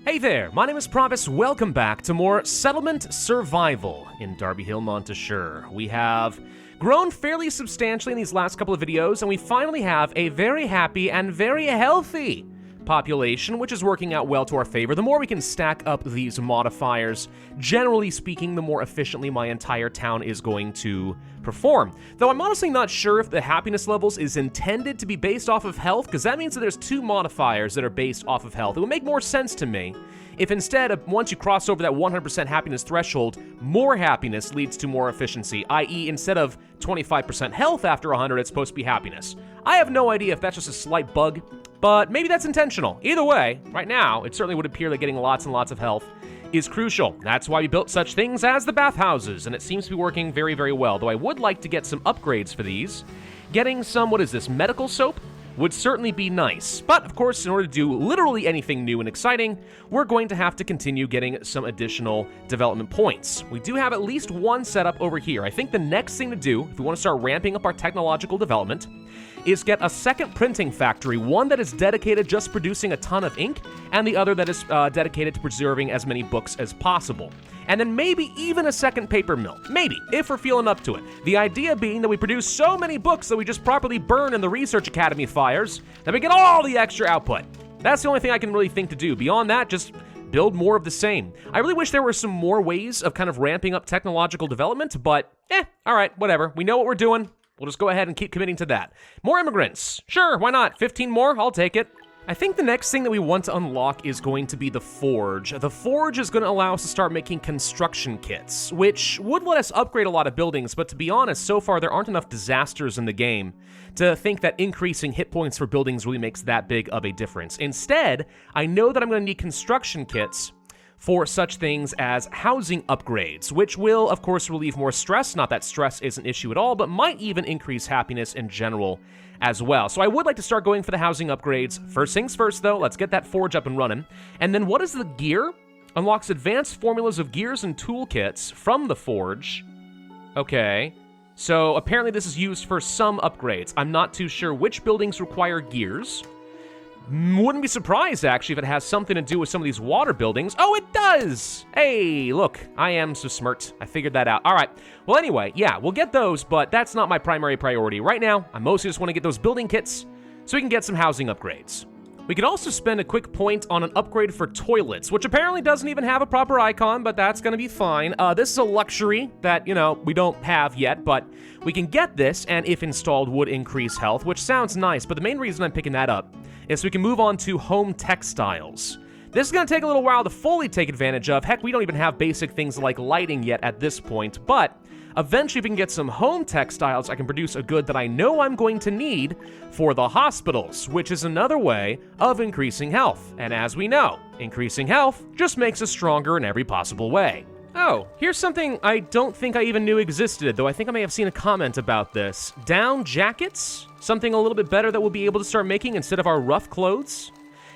Hey there, my name is Pravus. Welcome back to more Settlement Survival in Darby Hill, Montashire. We have grown fairly substantially in these last couple of videos, and we finally have a very happy and very healthy population, which is working out well to our favor. The more we can stack up these modifiers, generally speaking, the more efficiently my entire town is going to perform. Though I'm honestly not sure if the happiness levels is intended to be based off of health, because that means that there's two modifiers that are based off of health. It would make more sense to me if instead, once you cross over that 100% happiness threshold, more happiness leads to more efficiency, i.e. instead of 25% health after 100, it's supposed to be happiness. I have no idea if that's just a slight bug, but maybe that's intentional. Either way, right now, it certainly would appear that getting lots and lots of health is crucial. That's why we built such things as the bathhouses, and it seems to be working very, very well, though I would like to get some upgrades for these. Getting some, what is this, medical soap? Would certainly be nice. But, of course, in order to do literally anything new and exciting, we're going to have to continue getting some additional development points. We do have at least one setup over here. I think the next thing to do, if we want to start ramping up our technological development, is get a second printing factory, one that is dedicated just producing a ton of ink, and the other that is dedicated to preserving as many books as possible. And then maybe even a second paper mill. Maybe, if we're feeling up to it. The idea being that we produce so many books that we just properly burn in the Research Academy fires, that we get all the extra output. That's the only thing I can really think to do. Beyond that, just build more of the same. I really wish there were some more ways of kind of ramping up technological development, but alright, whatever. We know what we're doing. We'll just go ahead and keep committing to that. More immigrants. Sure, why not? 15 more? I'll take it. I think the next thing that we want to unlock is going to be the Forge. The Forge is going to allow us to start making construction kits, which would let us upgrade a lot of buildings, but to be honest, so far there aren't enough disasters in the game to think that increasing hit points for buildings really makes that big of a difference. Instead, I know that I'm going to need construction kits for such things as housing upgrades, which will, of course, relieve more stress. Not that stress is an issue at all, but might even increase happiness in general as well. So I would like to start going for the housing upgrades. First things first, though, let's get that forge up and running. And then what is the gear? Unlocks advanced formulas of gears and toolkits from the forge. Okay. So apparently this is used for some upgrades. I'm not too sure which buildings require gears. Wouldn't be surprised, actually, if it has something to do with some of these water buildings. Oh, it does! Hey, look, I am so smart. I figured that out. All right. Well, anyway, yeah, we'll get those, but that's not my primary priority. Right now, I mostly just want to get those building kits so we can get some housing upgrades. We could also spend a quick point on an upgrade for toilets, which apparently doesn't even have a proper icon, but that's going to be fine. This is a luxury that, we don't have yet, but we can get this, and if installed, would increase health, which sounds nice, but the main reason I'm picking that up is so we can move on to home textiles. This is going to take a little while to fully take advantage of. Heck, we don't even have basic things like lighting yet at this point, but eventually if we can get some home textiles, I can produce a good that I know I'm going to need for the hospitals, which is another way of increasing health. And as we know, increasing health just makes us stronger in every possible way. Oh, here's something I don't think I even knew existed, though I think I may have seen a comment about this. Down jackets? Something a little bit better that we'll be able to start making instead of our rough clothes?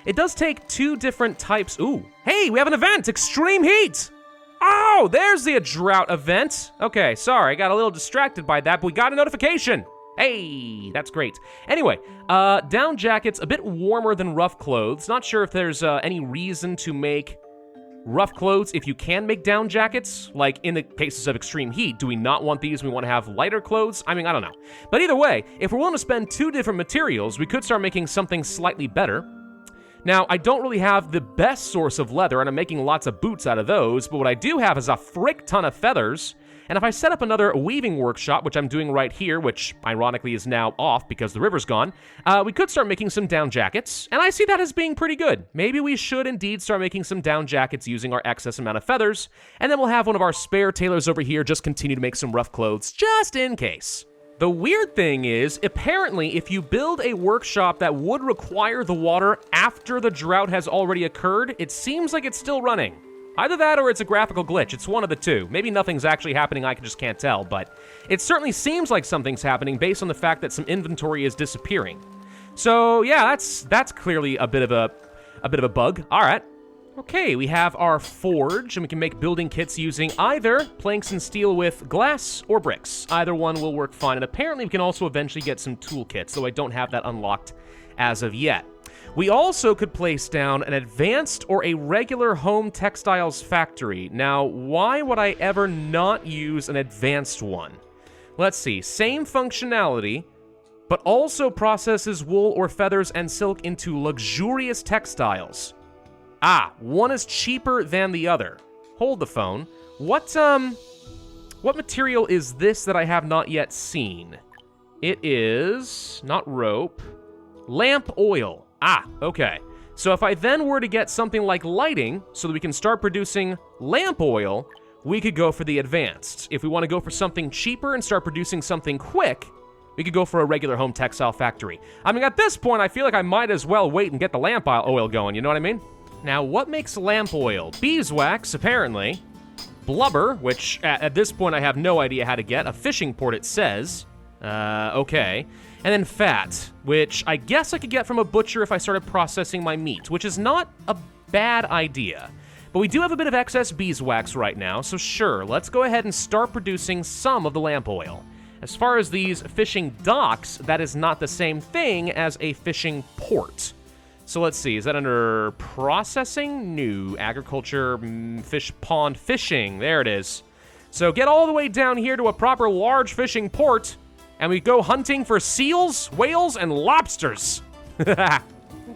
It does take two different types. Ooh, hey, we have an event! Extreme heat! Oh, there's the drought event. Okay, sorry, I got a little distracted by that, but we got a notification. Hey, that's great. Anyway, down jackets, a bit warmer than rough clothes. Not sure if there's any reason to make rough clothes if you can make down jackets, like in the cases of extreme heat. Do we not want these? We want to have lighter clothes? I mean, I don't know. But either way, if we're willing to spend two different materials, we could start making something slightly better. Now, I don't really have the best source of leather, and I'm making lots of boots out of those, but what I do have is a frick ton of feathers. And if I set up another weaving workshop, which I'm doing right here, which ironically is now off because the river's gone, we could start making some down jackets, and I see that as being pretty good. Maybe we should indeed start making some down jackets using our excess amount of feathers, and then we'll have one of our spare tailors over here just continue to make some rough clothes, just in case. The weird thing is, apparently, if you build a workshop that would require the water after the drought has already occurred, it seems like it's still running. Either that or it's a graphical glitch. It's one of the two. Maybe nothing's actually happening, I just can't tell, but it certainly seems like something's happening based on the fact that some inventory is disappearing. So yeah, that's clearly a bit of a bug. All right. Okay, we have our forge, and we can make building kits using either planks and steel with glass or bricks. Either one will work fine, and apparently we can also eventually get some toolkits, though I don't have that unlocked as of yet. We also could place down an advanced or a regular home textiles factory. Now, why would I ever not use an advanced one? Let's see, same functionality, but also processes wool or feathers and silk into luxurious textiles. Ah, one is cheaper than the other. Hold the phone. What material is this that I have not yet seen? It is not rope, lamp oil. Ah, okay. So if I then were to get something like lighting so that we can start producing lamp oil, we could go for the advanced. If we want to go for something cheaper and start producing something quick, we could go for a regular home textile factory. I mean, at this point, I feel like I might as well wait and get the lamp oil going, you know what I mean? Now, what makes lamp oil? Beeswax, apparently. Blubber, which at this point I have no idea how to get. A fishing port, it says. Okay. And then fat, which I guess I could get from a butcher if I started processing my meat, which is not a bad idea. But we do have a bit of excess beeswax right now, so sure, let's go ahead and start producing some of the lamp oil. As far as these fishing docks, that is not the same thing as a fishing port. So let's see, is that under processing? New agriculture, fish pond fishing, there it is. So get all the way down here to a proper large fishing port, and we go hunting for seals, whales, and lobsters.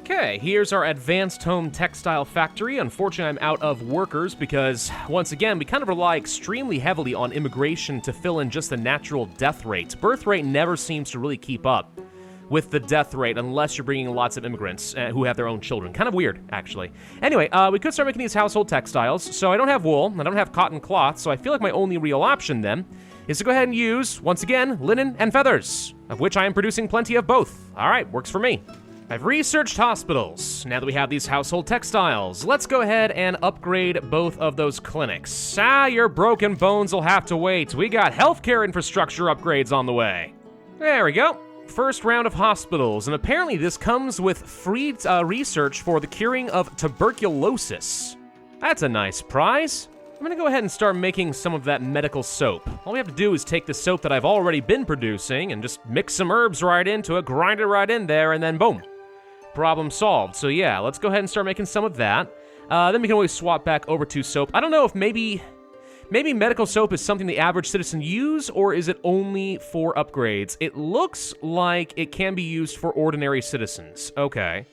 Okay, here's our advanced home textile factory. Unfortunately, I'm out of workers because, once again, we kind of rely extremely heavily on immigration to fill in just the natural death rates. Birth rate never seems to really keep up with the death rate unless you're bringing lots of immigrants who have their own children. Kind of weird, actually. Anyway, we could start making these household textiles. So I don't have wool, I don't have cotton cloth, so I feel like my only real option then is to go ahead and use, once again, linen and feathers, of which I am producing plenty of both. All right, works for me. I've researched hospitals. Now that we have these household textiles, let's go ahead and upgrade both of those clinics. Ah, your broken bones will have to wait. We got healthcare infrastructure upgrades on the way. There we go. First round of hospitals, and apparently this comes with free research for the curing of tuberculosis. That's a nice prize. I'm gonna go ahead and start making some of that medical soap. All we have to do is take the soap that I've already been producing and just mix some herbs right into it, grind it right in there, and then boom. Problem solved. So yeah, let's go ahead and start making some of that. Then we can always swap back over to soap. I don't know if maybe medical soap is something the average citizen use, or is it only for upgrades? It looks like it can be used for ordinary citizens. Okay.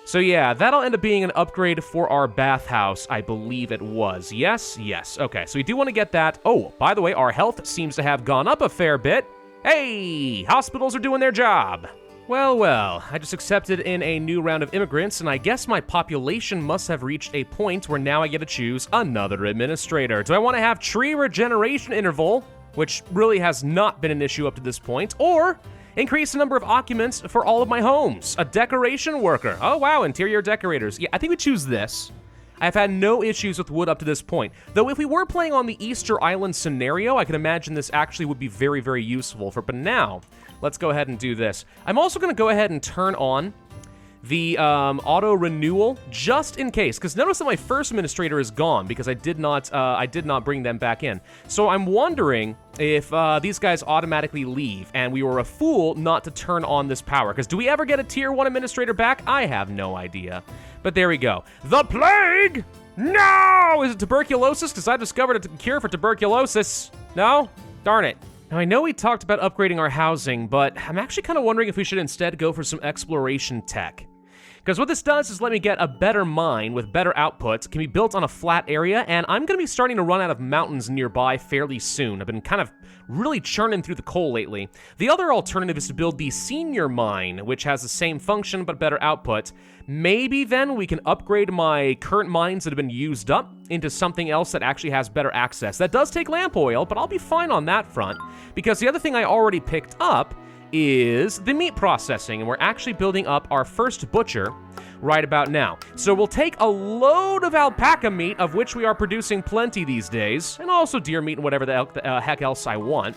So yeah, that'll end up being an upgrade for our bathhouse, I believe it was. Yes, yes. Okay, so we do want to get that. Oh, by the way, our health seems to have gone up a fair bit. Hey, hospitals are doing their job. Well, well, I just accepted in a new round of immigrants, and I guess my population must have reached a point where now I get to choose another administrator. Do I want to have tree regeneration interval, which really has not been an issue up to this point, or increase the number of occupants for all of my homes? A decoration worker. Oh, wow, interior decorators. Yeah, I think we choose this. I've had no issues with wood up to this point. Though if we were playing on the Easter Island scenario, I can imagine this actually would be very, very useful. But now, let's go ahead and do this. I'm also going to go ahead and turn on the auto renewal just in case, because notice that my first administrator is gone because I did not bring them back in. So I'm wondering if these guys automatically leave, and we were a fool not to turn on this power. Because do we ever get a tier 1 administrator back? I have no idea. But there we go. The plague? No! Is it tuberculosis? Because I discovered a cure for tuberculosis. No? Darn it. Now, I know we talked about upgrading our housing, but I'm actually kind of wondering if we should instead go for some exploration tech. Because what this does is let me get a better mine with better output, can be built on a flat area, and I'm going to be starting to run out of mountains nearby fairly soon. I've been kind of really churning through the coal lately. The other alternative is to build the senior mine, which has the same function but better output. Maybe then we can upgrade my current mines that have been used up into something else that actually has better access. That does take lamp oil, but I'll be fine on that front, because the other thing I already picked up is the meat processing, and we're actually building up our first butcher right about now. So we'll take a load of alpaca meat, of which we are producing plenty these days, and also deer meat and whatever the heck else I want.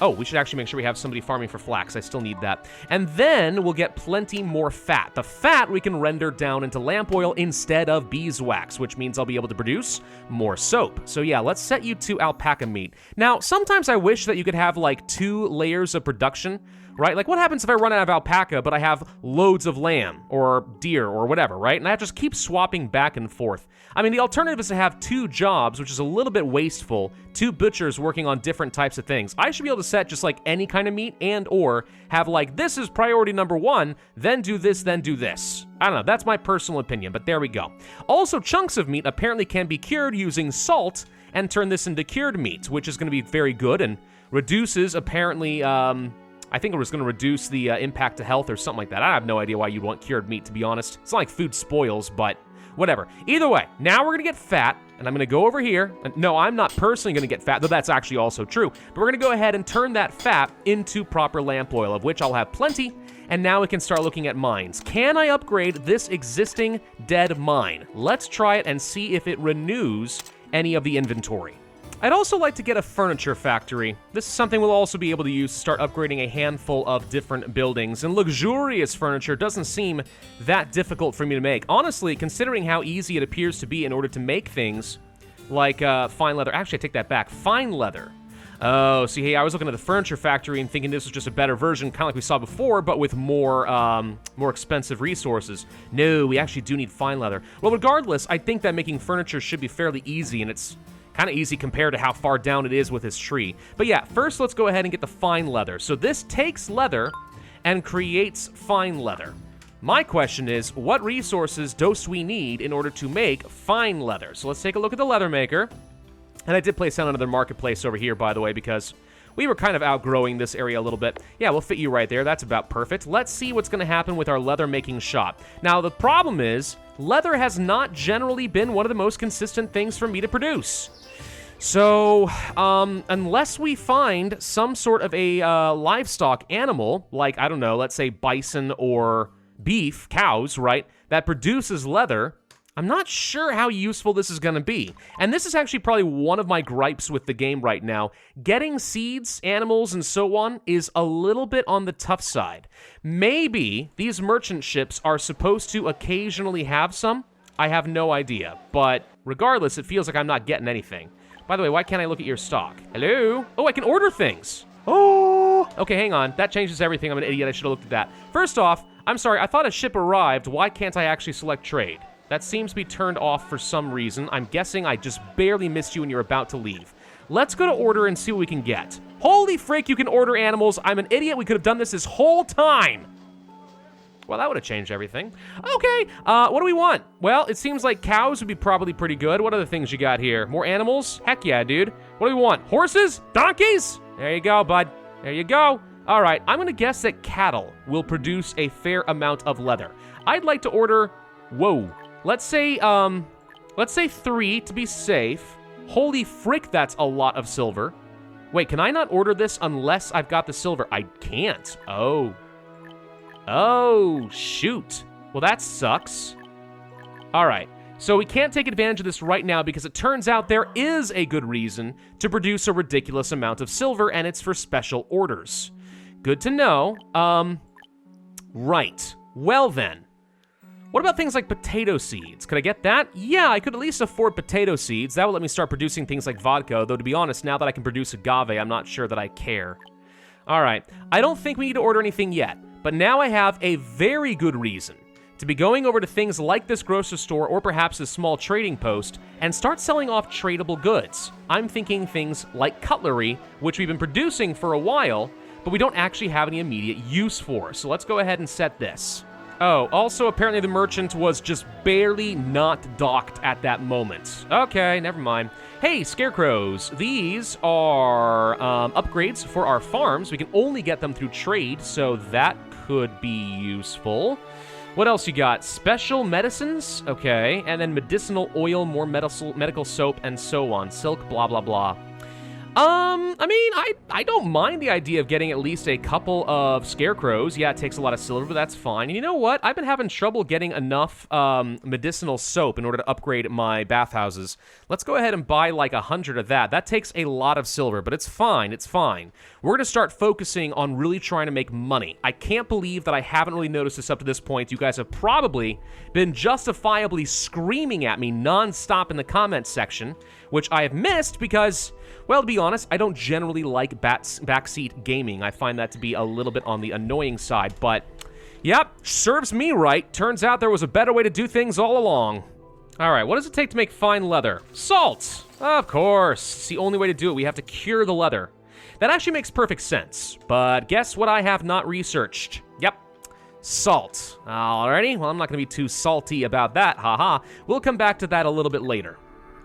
Oh, we should actually make sure we have somebody farming for flax. I still need that. And then we'll get plenty more fat. The fat we can render down into lamp oil instead of beeswax, which means I'll be able to produce more soap. So yeah, let's set you to alpaca meat. Now, sometimes I wish that you could have like 2 layers of production right? Like, what happens if I run out of alpaca, but I have loads of lamb or deer or whatever, right? And I just keep swapping back and forth. I mean, the alternative is to have 2 jobs, which is a little bit wasteful, 2 butchers working on different types of things. I should be able to set just like any kind of meat and or have like, this is priority number 1, then do this, then do this. I don't know, that's my personal opinion, but there we go. Also, chunks of meat apparently can be cured using salt and turn this into cured meat, which is going to be very good and reduces apparently, I think it was going to reduce the impact to health or something like that. I have no idea why you'd want cured meat, to be honest. It's not like food spoils, but whatever. Either way, now we're going to get fat, and I'm going to go over here. And no, I'm not personally going to get fat, though that's actually also true. But we're going to go ahead and turn that fat into proper lamp oil, of which I'll have plenty. And now we can start looking at mines. Can I upgrade this existing dead mine? Let's try it and see if it renews any of the inventory. I'd also like to get a furniture factory. This is something we'll also be able to use to start upgrading a handful of different buildings, and luxurious furniture doesn't seem that difficult for me to make. Honestly, considering how easy it appears to be in order to make things like fine leather. Actually, I take that back. Fine leather. Oh, see, hey, I was looking at the furniture factory and thinking this was just a better version, kind of like we saw before, but with more expensive resources. No, we actually do need fine leather. Well, regardless, I think that making furniture should be fairly easy, and it's kind of easy compared to how far down it is with this tree. But yeah, first let's go ahead and get the fine leather. So this takes leather and creates fine leather. My question is, what resources do we need in order to make fine leather? So let's take a look at the leather maker. And I did place down another marketplace over here, by the way, because we were kind of outgrowing this area a little bit. Yeah, we'll fit you right there. That's about perfect. Let's see what's going to happen with our leather making shop. Now, the problem is, leather has not generally been one of the most consistent things for me to produce. So, unless we find some sort of a livestock animal, like, I don't know, let's say bison or beef, cows, right, that produces leather, I'm not sure how useful this is going to be. And this is actually probably one of my gripes with the game right now. Getting seeds, animals, and so on is a little bit on the tough side. Maybe these merchant ships are supposed to occasionally have some. I have no idea. But regardless, it feels like I'm not getting anything. By the way, why can't I look at your stock? Hello? Oh, I can order things. Oh! Okay, hang on. That changes everything. I'm an idiot. I should have looked at that. First off, I'm sorry. I thought a ship arrived. Why can't I actually select trade? That seems to be turned off for some reason. I'm guessing I just barely missed you and you're about to leave. Let's go to order and see what we can get. Holy frick, you can order animals. I'm an idiot. We could have done this whole time. Well, that would have changed everything. Okay, what do we want? Well, it seems like cows would be probably pretty good. What other things you got here? More animals? Heck yeah, dude. What do we want? Horses? Donkeys? There you go, bud. There you go. All right, I'm going to guess that cattle will produce a fair amount of leather. I'd like to order... Whoa. Let's say 3 to be safe. Holy frick, that's a lot of silver. Wait, can I not order this unless I've got the silver? I can't. Oh. Oh, shoot. Well, that sucks. All right, so we can't take advantage of this right now because it turns out there is a good reason to produce a ridiculous amount of silver, and it's for special orders. Good to know. Right. Well then. What about things like potato seeds? Could I get that? Yeah, I could at least afford potato seeds. That would let me start producing things like vodka, though to be honest, now that I can produce agave, I'm not sure that I care. All right, I don't think we need to order anything yet, but now I have a very good reason to be going over to things like this grocery store or perhaps this small trading post and start selling off tradable goods. I'm thinking things like cutlery, which we've been producing for a while, but we don't actually have any immediate use for. So let's go ahead and set this. Oh, also apparently the merchant was just barely not docked at that moment. Okay, never mind. Hey, scarecrows. These are upgrades for our farms. We can only get them through trade, so that could be useful. What else you got? Special medicines? Okay, and then medicinal oil, more medical soap, and so on. Silk, blah, blah, blah. I mean, I don't mind the idea of getting at least a couple of scarecrows. Yeah, it takes a lot of silver, but that's fine. And you know what? I've been having trouble getting enough medicinal soap in order to upgrade my bathhouses. Let's go ahead and buy like 100 of that. That takes a lot of silver, but it's fine. It's fine. We're going to start focusing on really trying to make money. I can't believe that I haven't really noticed this up to this point. You guys have probably been justifiably screaming at me nonstop in the comments section which I have missed because, well, to be honest, I don't generally like backseat gaming. I find that to be a little bit on the annoying side, but yep, serves me right. Turns out there was a better way to do things all along. All right, what does it take to make fine leather? Salt! Of course, it's the only way to do it. We have to cure the leather. That actually makes perfect sense, but guess what I have not researched? Yep, salt. Alrighty, well, I'm not gonna be too salty about that, haha. We'll come back to that a little bit later.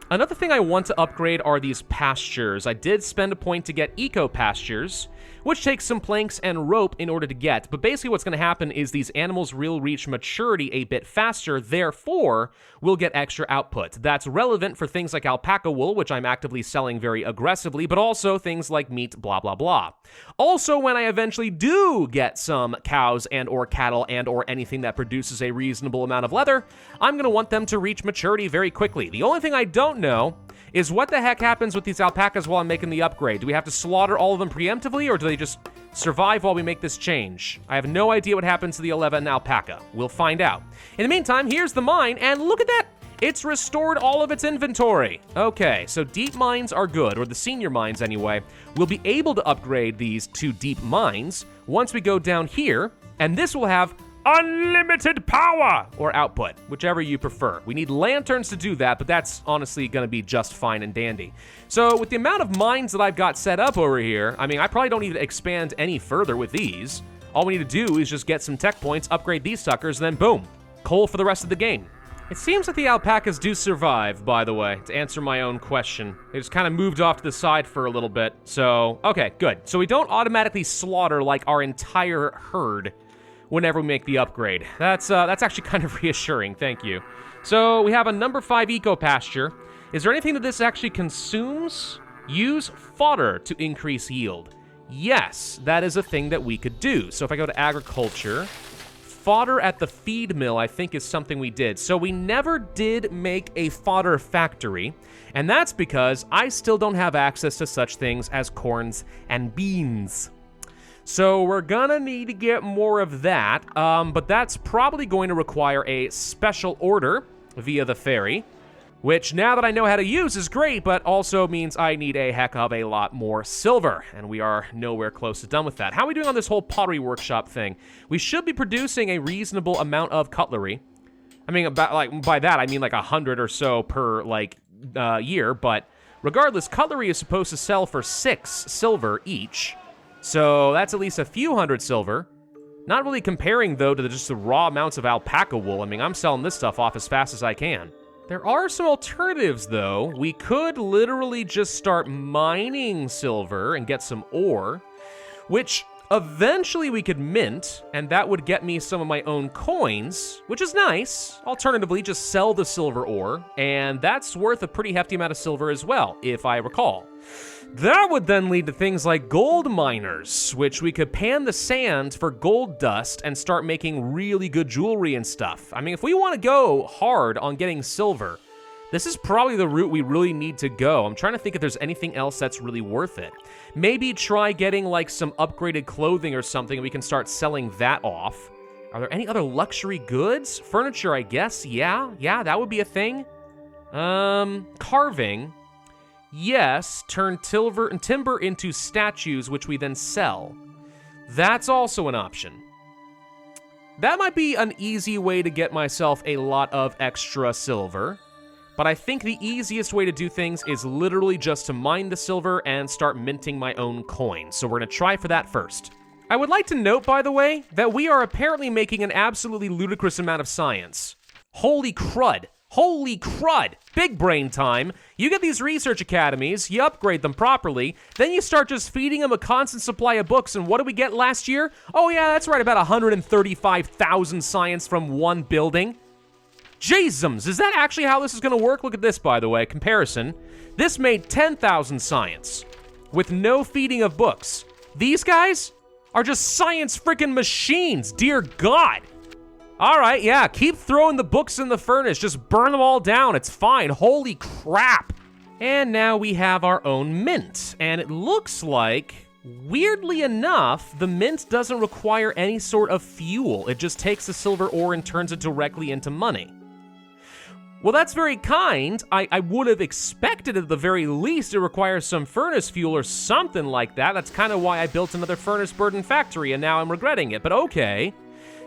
Another thing I want to upgrade are these pastures. I did spend a point to get eco pastures, which takes some planks and rope in order to get, but basically what's going to happen is these animals will reach maturity a bit faster, therefore we'll get extra output. That's relevant for things like alpaca wool, which I'm actively selling very aggressively, but also things like meat, blah blah blah. Also, when I eventually do get some cows and or cattle and or anything that produces a reasonable amount of leather, I'm going to want them to reach maturity very quickly. The only thing I don't know is what the heck happens with these alpacas while I'm making the upgrade. Do we have to slaughter all of them preemptively, or do they just survive while we make this change? I have no idea what happens to the 11 alpaca. We'll find out. In the meantime, here's the mine, and look at that! It's restored all of its inventory. Okay, so deep mines are good, or the senior mines anyway. We'll be able to upgrade these to deep mines once we go down here, and this will have unlimited power or output, whichever you prefer. We need lanterns to do that, but that's honestly going to be just fine and dandy. So with the amount of mines that I've got set up over here, I mean, I probably don't need to expand any further with these. All we need to do is just get some tech points, upgrade these suckers, and then boom, coal for the rest of the game. It seems that the alpacas do survive, by the way, to answer my own question. They just kind of moved off to the side for a little bit. So, okay, good. So we don't automatically slaughter like our entire herd whenever we make the upgrade. That's actually kind of reassuring, thank you. So we have a number 5 eco pasture. Is there anything that this actually consumes? Use fodder to increase yield. Yes, that is a thing that we could do. So if I go to agriculture, fodder at the feed mill I think is something we did. So we never did make a fodder factory, and that's because I still don't have access to such things as corns and beans. So we're gonna need to get more of that, but that's probably going to require a special order via the ferry, which now that I know how to use is great, but also means I need a heck of a lot more silver, and we are nowhere close to done with that. How are we doing on this whole pottery workshop thing? We should be producing a reasonable amount of cutlery. I mean, about, like, by that I mean like 100 or so per year, but regardless, cutlery is supposed to sell for 6 silver each. So that's at least a few hundred silver. Not really comparing, though, to just the raw amounts of alpaca wool. I mean, I'm selling this stuff off as fast as I can. There are some alternatives, though. We could literally just start mining silver and get some ore, which eventually we could mint, and that would get me some of my own coins, which is nice. Alternatively, just sell the silver ore, and that's worth a pretty hefty amount of silver as well, if I recall. That would then lead to things like gold miners, which we could pan the sand for gold dust and start making really good jewelry and stuff. I mean, if we want to go hard on getting silver, this is probably the route we really need to go. I'm trying to think if there's anything else that's really worth it. Maybe try getting like some upgraded clothing or something and we can start selling that off. Are there any other luxury goods? Furniture, I guess, yeah, that would be a thing. Carving. Yes, turn timber into statues, which we then sell. That's also an option. That might be an easy way to get myself a lot of extra silver, but I think the easiest way to do things is literally just to mine the silver and start minting my own coins. So we're gonna try for that first. I would like to note, by the way, that we are apparently making an absolutely ludicrous amount of science. Holy crud. Holy crud! Big brain time. You get these research academies, you upgrade them properly, then you start just feeding them a constant supply of books, and what did we get last year? Oh yeah, that's right, about 135,000 science from one building. Jeezums, is that actually how this is gonna work? Look at this, by the way, comparison. This made 10,000 science, with no feeding of books. These guys are just science freaking machines, dear God! All right, yeah, keep throwing the books in the furnace. Just burn them all down. It's fine. Holy crap. And now we have our own mint. And it looks like, weirdly enough, the mint doesn't require any sort of fuel. It just takes the silver ore and turns it directly into money. Well, that's very kind. I would have expected at the very least it requires some furnace fuel or something like that. That's kind of why I built another furnace burden factory, and now I'm regretting it, but okay.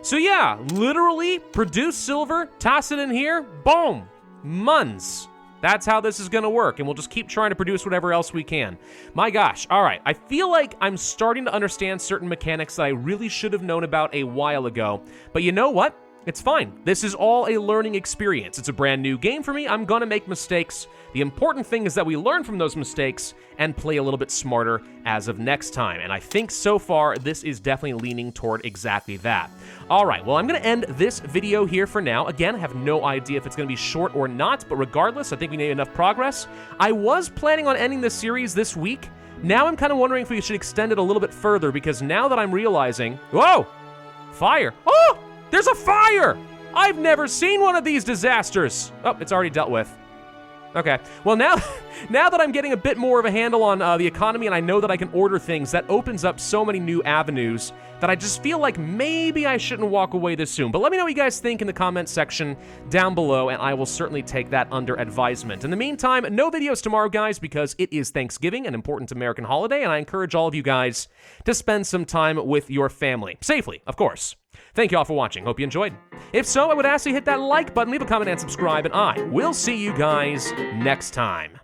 So yeah, literally produce silver, toss it in here, boom, muns. That's how this is gonna work, and we'll just keep trying to produce whatever else we can. My gosh, all right, I feel like I'm starting to understand certain mechanics that I really should have known about a while ago, but you know what? It's fine. This is all a learning experience. It's a brand new game for me. I'm gonna make mistakes. The important thing is that we learn from those mistakes and play a little bit smarter as of next time. And I think so far, this is definitely leaning toward exactly that. All right, well, I'm gonna end this video here for now. Again, I have no idea if it's gonna be short or not, but regardless, I think we made enough progress. I was planning on ending this series this week. Now I'm kind of wondering if we should extend it a little bit further, because now that I'm realizing, whoa, fire. Oh! There's a fire! I've never seen one of these disasters. Oh, it's already dealt with. Okay, well now that I'm getting a bit more of a handle on the economy and I know that I can order things, that opens up so many new avenues that I just feel like maybe I shouldn't walk away this soon. But let me know what you guys think in the comments section down below, and I will certainly take that under advisement. In the meantime, no videos tomorrow, guys, because it is Thanksgiving, an important American holiday, and I encourage all of you guys to spend some time with your family. Safely, of course. Thank you all for watching. Hope you enjoyed. If so, I would ask you to hit that like button, leave a comment, and subscribe, and I will see you guys next time.